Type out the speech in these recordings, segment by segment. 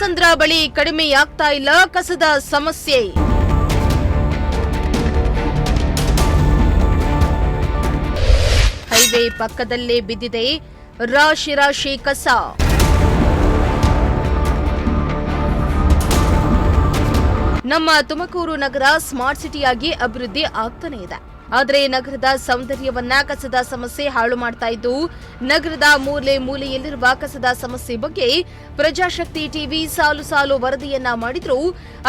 ಭೀಮಸಂದ್ರ ಬಳಿ ಕಡಿಮೆಯಾಗ್ತಾ ಇಲ್ಲ ಕಸದ ಸಮಸ್ಯೆ. ಹೈವೇ ಪಕ್ಕದಲ್ಲೇ ಬಿದ್ದಿದೆ ರಾಶಿ ರಾಶಿ ಕಸ. ನಮ್ಮ ತುಮಕೂರು ನಗರ ಸ್ಮಾರ್ಟ್ ಸಿಟಿಯಾಗಿ ಅಭಿವೃದ್ಧಿ ಆಗ್ತಾನೆ ಇದೆ. ಆದರೆ ನಗರದ ಸೌಂದರ್ಯವನ್ನ ಕಸದ ಸಮಸ್ಯೆ ಹಾಳು ಮಾಡ್ತಾ ಇದ್ದು, ನಗರದ ಮೂಲೆ ಮೂಲೆಯಲ್ಲಿರುವ ಕಸದ ಸಮಸ್ಯೆ ಬಗ್ಗೆ ಪ್ರಜಾಶಕ್ತಿ ಟಿವಿ ಸಾಲು ಸಾಲು ವರದಿಯನ್ನ ಮಾಡಿದ್ರೂ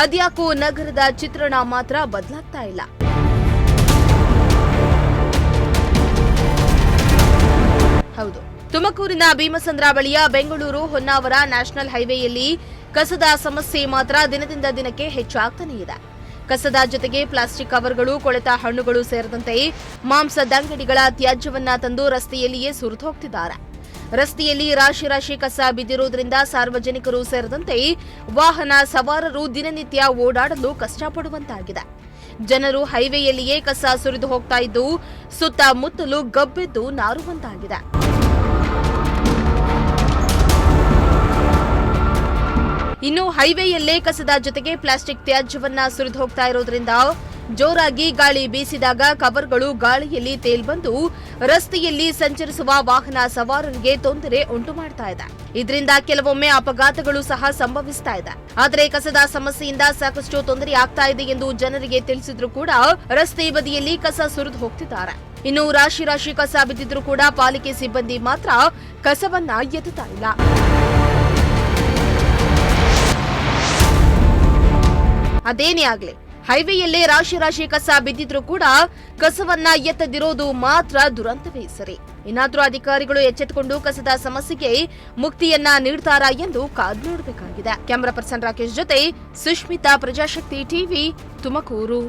ಅದ್ಯಾಕೋ ನಗರದ ಚಿತ್ರಣ ಮಾತ್ರ ಬದಲಾಗ್ತಾ ಇಲ್ಲ. ಹೌದು, ತುಮಕೂರಿನ ಭೀಮಸಂದ್ರ ಬಳಿಯ ಬೆಂಗಳೂರು ಹೊನ್ನಾವರ ನ್ಯಾಷನಲ್ ಹೈವೇಯಲ್ಲಿ ಕಸದ ಸಮಸ್ಯೆ ಮಾತ್ರ ದಿನದಿಂದ ದಿನಕ್ಕೆ ಹೆಚ್ಚಾಗ್ತಾನೆ ಇದೆ. ಕಸದ ಜೊತೆಗೆ ಪ್ಲಾಸ್ಟಿಕ್ ಕವರ್ಗಳು, ಕೊಳೆತ ಹಣ್ಣುಗಳು ಸೇರಿದಂತೆ ಮಾಂಸದಂಗಡಿಗಳ ತ್ಯಾಜ್ಯವನ್ನ ತಂದು ರಸ್ತೆಯಲ್ಲಿಯೇ ಸುರಿದು ಹೋಗ್ತಿದ್ದಾರೆ. ರಸ್ತೆಯಲ್ಲಿ ರಾಶಿ ರಾಶಿ ಕಸ ಬಿದ್ದಿರುವುದರಿಂದ ಸಾರ್ವಜನಿಕರು ಸೇರಿದಂತೆ ವಾಹನ ಸವಾರರು ದಿನನಿತ್ಯ ಓಡಾಡಲು ಕಷ್ಟಪಡುವಂತಾಗಿದೆ. ಜನರು ಹೈವೇಯಲ್ಲಿಯೇ ಕಸ ಸುರಿದು ಹೋಗ್ತಾ ಇದ್ದು ಸುತ್ತಮುತ್ತಲು ಗಬ್ಬೆದ್ದು ನಾರುವಂತಾಗಿದೆ. ಇನ್ನು ಹೈವೇಯಲ್ಲೇ ಕಸದ ಜೊತೆಗೆ ಪ್ಲಾಸ್ಟಿಕ್ ತ್ಯಾಜ್ಯವನ್ನ ಸುರಿದು ಹೋಗ್ತಾ ಇರೋದ್ರಿಂದ ಜೋರಾಗಿ ಗಾಳಿ ಬೀಸಿದಾಗ ಕವರ್ಗಳು ಗಾಳಿಯಲ್ಲಿ ತೇಲ್ಬಂದು ರಸ್ತೆಯಲ್ಲಿ ಸಂಚರಿಸುವ ವಾಹನ ಸವಾರರಿಗೆ ತೊಂದರೆ ಉಂಟು ಮಾಡ್ತಾ ಇದೆ. ಇದರಿಂದ ಕೆಲವೊಮ್ಮೆ ಅಪಘಾತಗಳು ಸಹ ಸಂಭವಿಸ್ತಾ ಇದೆ. ಆದರೆ ಕಸದ ಸಮಸ್ಯೆಯಿಂದ ಸಾಕಷ್ಟು ತೊಂದರೆ ಆಗ್ತಾ ಇದೆ ಎಂದು ಜನರಿಗೆ ತಿಳಿಸಿದ್ರು ಕೂಡ ರಸ್ತೆ ಬದಿಯಲ್ಲಿ ಕಸ ಸುರಿದು ಹೋಗ್ತಿದ್ದಾರೆ. ಇನ್ನು ರಾಶಿ ರಾಶಿ ಕಸ ಬಿದ್ದಿದ್ರು ಕೂಡ ಪಾಲಿಕೆ ಸಿಬ್ಬಂದಿ ಮಾತ್ರ ಕಸವನ್ನ ಎತ್ತುತ್ತಾ ಇಲ್ಲ. ಅದೇನೇ ಆಗ್ಲಿ, ಹೈವೇಯಲ್ಲೇ ರಾಶಿ ರಾಶಿ ಕಸ ಬಿದ್ದಿದ್ರು ಕೂಡ ಕಸವನ್ನ ಎತ್ತದಿರೋದು ಮಾತ್ರ ದುರಂತವೇ ಸರಿ. ಇನ್ನಾದ್ರೂ ಅಧಿಕಾರಿಗಳು ಎಚ್ಚೆತ್ತುಕೊಂಡು ಕಸದ ಸಮಸ್ಯೆಗೆ ಮುಕ್ತಿಯನ್ನ ನೀಡ್ತಾರಾ ಎಂದು ಕಾದು ನೋಡಬೇಕಾಗಿದೆ. ಕ್ಯಾಮರಾ ಪರ್ಸನ್ ರಾಕೇಶ್ ಜೊತೆ ಸುಷ್ಮಿತಾ, ಪ್ರಜಾಶಕ್ತಿ ಟಿವಿ, ತುಮಕೂರು.